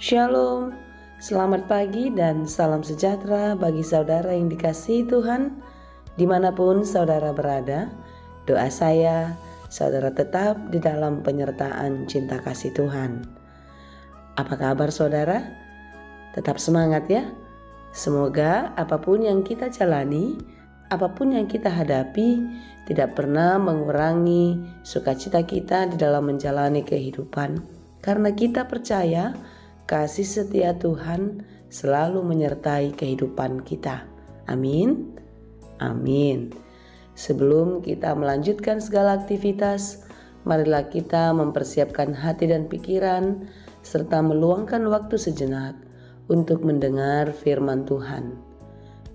Shalom, selamat pagi dan salam sejahtera bagi saudara yang dikasihi Tuhan dimanapun saudara berada. Doa saya, saudara tetap di dalam penyertaan cinta kasih Tuhan. Apa kabar saudara? Tetap semangat ya. Semoga apapun yang kita jalani, apapun yang kita hadapi, tidak pernah mengurangi sukacita kita di dalam menjalani kehidupan. Karena kita percaya kasih setia Tuhan selalu menyertai kehidupan kita. Amin. Amin. Sebelum kita melanjutkan segala aktivitas, marilah kita mempersiapkan hati dan pikiran serta meluangkan waktu sejenak untuk mendengar firman Tuhan.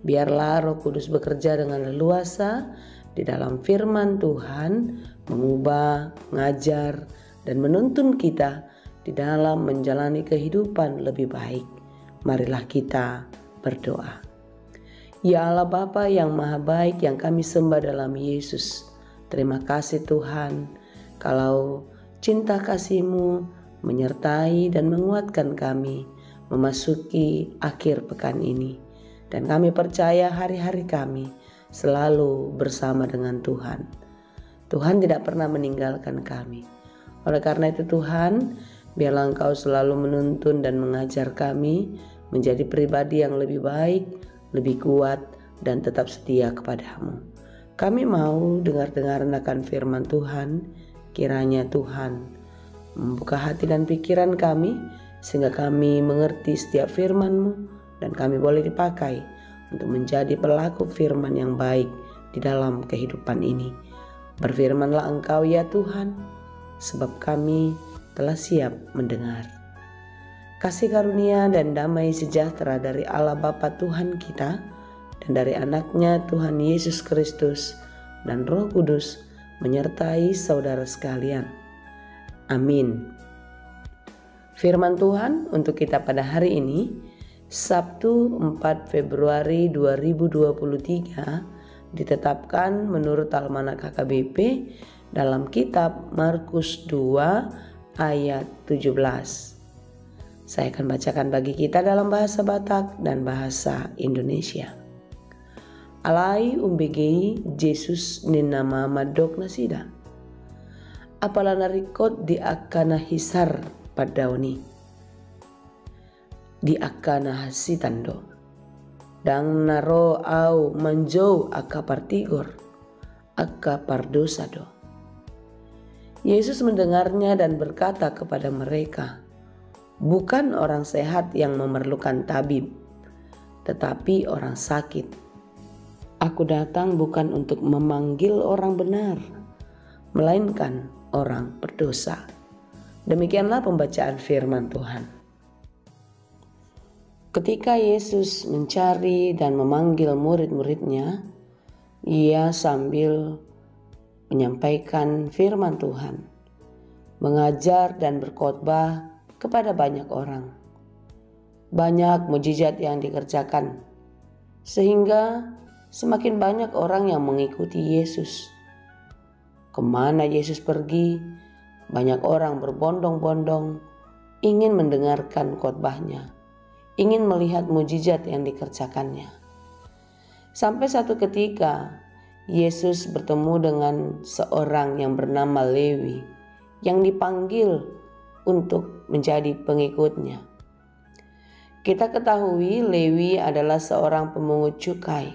Biarlah Roh Kudus bekerja dengan leluasa di dalam firman Tuhan, mengubah, mengajar, dan menuntun kita di dalam menjalani kehidupan lebih baik. Marilah kita berdoa. Ya Allah Bapa yang maha baik yang kami sembah dalam Yesus, terima kasih Tuhan kalau cinta kasih-Mu menyertai dan menguatkan kami memasuki akhir pekan ini. Dan kami percaya hari-hari kami selalu bersama dengan Tuhan. Tuhan tidak pernah meninggalkan kami. Oleh karena itu Tuhan, biarlah Engkau selalu menuntun dan mengajar kami menjadi pribadi yang lebih baik, lebih kuat, dan tetap setia kepadamu. Kami mau dengar-dengar akan firman Tuhan. Kiranya Tuhan membuka hati dan pikiran kami, sehingga kami mengerti setiap firman-Mu, dan kami boleh dipakai untuk menjadi pelaku firman yang baik di dalam kehidupan ini. Berfirmanlah Engkau ya Tuhan, sebab kami telah siap mendengar. Kasih karunia dan damai sejahtera dari Allah Bapa Tuhan kita dan dari anaknya Tuhan Yesus Kristus dan Roh Kudus menyertai saudara sekalian. Amin. Firman Tuhan untuk kita pada hari ini, Sabtu 4 Februari 2023, ditetapkan menurut Almanak KKBP dalam kitab Markus 2 ayat 17. Saya akan bacakan bagi kita dalam bahasa Batak dan bahasa Indonesia. Alai umbegei Jesus ni nama madok nasida. Apala narikot di akana hisar padauni. Di akana hasitando. Dang naro au manjau aka partigor. Aka pardosado. Yesus mendengarnya dan berkata kepada mereka, "Bukan orang sehat yang memerlukan tabib, tetapi orang sakit. Aku datang bukan untuk memanggil orang benar, melainkan orang berdosa." Demikianlah pembacaan firman Tuhan. Ketika Yesus mencari dan memanggil murid-muridnya, Ia sambil menyampaikan firman Tuhan, mengajar dan berkhotbah kepada banyak orang. Banyak mukjizat yang dikerjakan, sehingga semakin banyak orang yang mengikuti Yesus. Kemana Yesus pergi, banyak orang berbondong-bondong ingin mendengarkan khotbahnya, ingin melihat mukjizat yang dikerjakannya. Sampai satu ketika Yesus bertemu dengan seorang yang bernama Lewi yang dipanggil untuk menjadi pengikutnya. Kita ketahui Lewi adalah seorang pemungut cukai,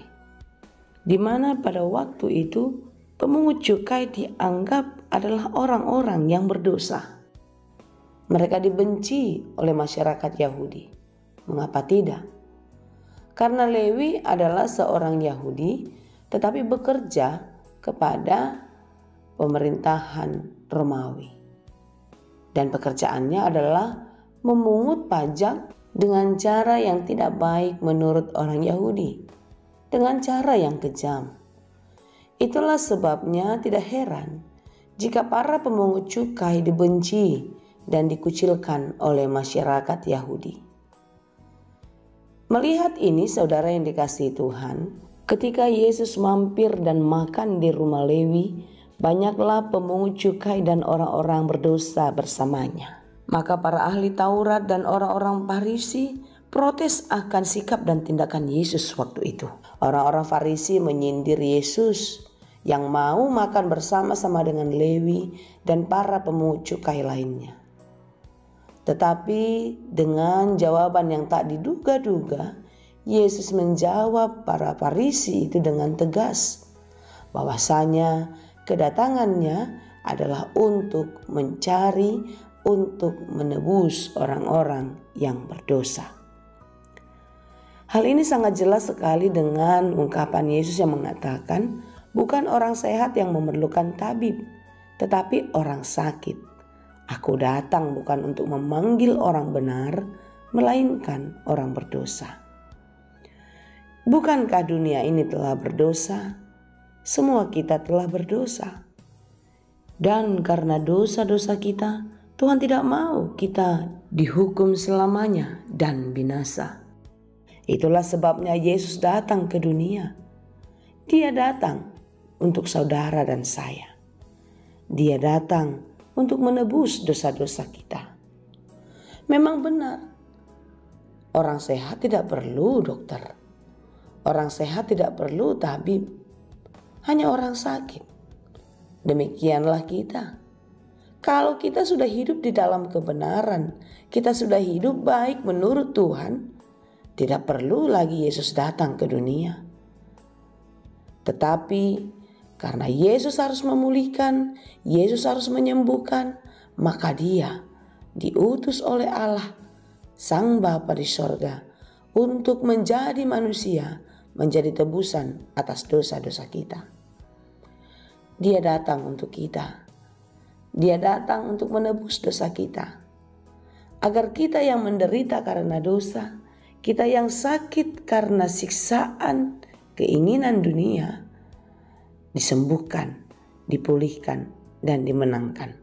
di mana pada waktu itu pemungut cukai dianggap adalah orang-orang yang berdosa. Mereka dibenci oleh masyarakat Yahudi. Mengapa tidak? Karena Lewi adalah seorang Yahudi tetapi bekerja kepada pemerintahan Romawi. Dan pekerjaannya adalah memungut pajak dengan cara yang tidak baik menurut orang Yahudi, dengan cara yang kejam. Itulah sebabnya tidak heran jika para pemungut cukai dibenci dan dikucilkan oleh masyarakat Yahudi. Melihat ini saudara yang dikasihi Tuhan, ketika Yesus mampir dan makan di rumah Lewi, banyaklah pemungut cukai dan orang-orang berdosa bersamanya. Maka para ahli Taurat dan orang-orang Farisi protes akan sikap dan tindakan Yesus waktu itu. Orang-orang Farisi menyindir Yesus yang mau makan bersama-sama dengan Lewi dan para pemungut cukai lainnya. Tetapi dengan jawaban yang tak diduga-duga, Yesus menjawab para Farisi itu dengan tegas bahwasanya kedatangannya adalah untuk mencari, untuk menebus orang-orang yang berdosa. Hal ini sangat jelas sekali dengan ungkapan Yesus yang mengatakan, bukan orang sehat yang memerlukan tabib, tetapi orang sakit. Aku datang bukan untuk memanggil orang benar, melainkan orang berdosa. Bukankah dunia ini telah berdosa? Semua kita telah berdosa. Dan karena dosa-dosa kita, Tuhan tidak mau kita dihukum selamanya dan binasa. Itulah sebabnya Yesus datang ke dunia. Dia datang untuk saudara dan saya. Dia datang untuk menebus dosa-dosa kita. Memang benar, orang sehat tidak perlu dokter. Orang sehat tidak perlu tabib, hanya orang sakit. Demikianlah kita. Kalau kita sudah hidup di dalam kebenaran, kita sudah hidup baik menurut Tuhan, tidak perlu lagi Yesus datang ke dunia. Tetapi karena Yesus harus memulihkan, Yesus harus menyembuhkan, maka Dia diutus oleh Allah, Sang Bapa di sorga, untuk menjadi manusia, menjadi tebusan atas dosa-dosa kita. Dia datang untuk kita. Dia datang untuk menebus dosa kita. Agar kita yang menderita karena dosa, kita yang sakit karena siksaan, keinginan dunia, disembuhkan, dipulihkan, dan dimenangkan.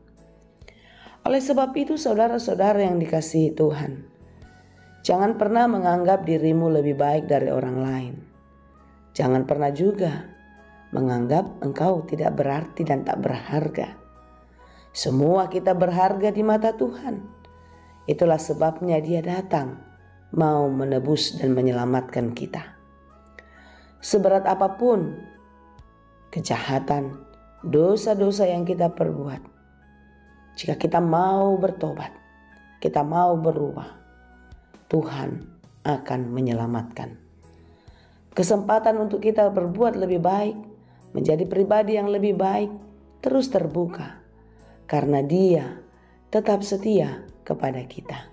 Oleh sebab itu saudara-saudara yang dikasihi Tuhan, jangan pernah menganggap dirimu lebih baik dari orang lain. Jangan pernah juga menganggap engkau tidak berarti dan tak berharga. Semua kita berharga di mata Tuhan. Itulah sebabnya Dia datang mau menebus dan menyelamatkan kita. Seberat apapun kejahatan, dosa-dosa yang kita perbuat, jika kita mau bertobat, kita mau berubah, Tuhan akan menyelamatkan. Kesempatan untuk kita berbuat lebih baik, menjadi pribadi yang lebih baik, terus terbuka, karena Dia tetap setia kepada kita.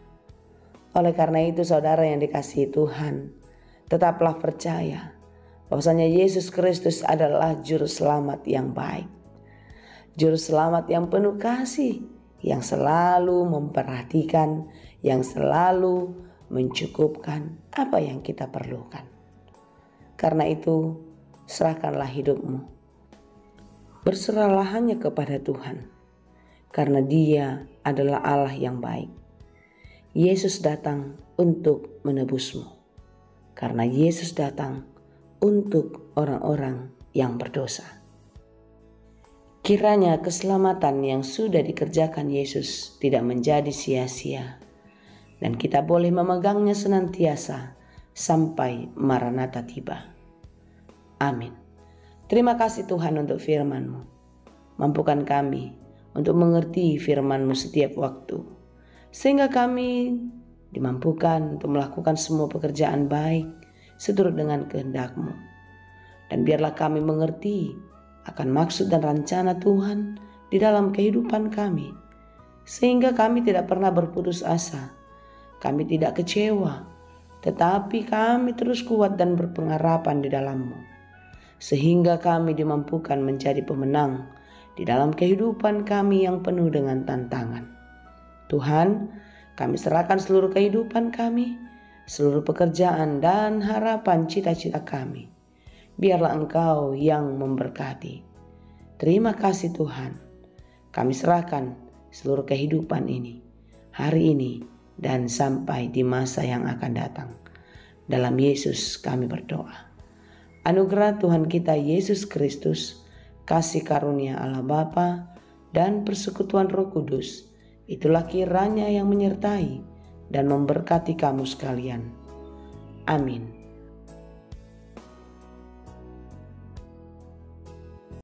Oleh karena itu saudara yang dikasihi Tuhan, tetaplah percaya bahwasanya Yesus Kristus adalah juru selamat yang baik. Juru selamat yang penuh kasih, yang selalu memperhatikan, yang selalu mencukupkan apa yang kita perlukan. Karena itu, serahkanlah hidupmu. Berserahlah hanya kepada Tuhan, karena Dia adalah Allah yang baik. Yesus datang untuk menebusmu, karena Yesus datang untuk orang-orang yang berdosa. Kiranya keselamatan yang sudah dikerjakan Yesus tidak menjadi sia-sia, dan kita boleh memegangnya senantiasa sampai Maranatha tiba. Amin. Terima kasih Tuhan untuk firman-Mu. Mampukan kami untuk mengerti firman-Mu setiap waktu, sehingga kami dimampukan untuk melakukan semua pekerjaan baik seturut dengan kehendak-Mu. Dan biarlah kami mengerti akan maksud dan rencana Tuhan di dalam kehidupan kami, sehingga kami tidak pernah berputus asa, kami tidak kecewa, tetapi kami terus kuat dan berpengharapan di dalam-Mu, sehingga kami dimampukan menjadi pemenang di dalam kehidupan kami yang penuh dengan tantangan. Tuhan, kami serahkan seluruh kehidupan kami, seluruh pekerjaan dan harapan cita-cita kami. Biarlah Engkau yang memberkati. Terima kasih Tuhan. Kami serahkan seluruh kehidupan ini, hari ini, dan sampai di masa yang akan datang. Dalam Yesus kami berdoa. Anugerah Tuhan kita Yesus Kristus, kasih karunia Allah Bapa, dan persekutuan Roh Kudus Itulah kiranya yang menyertai dan memberkati kamu sekalian. Amin.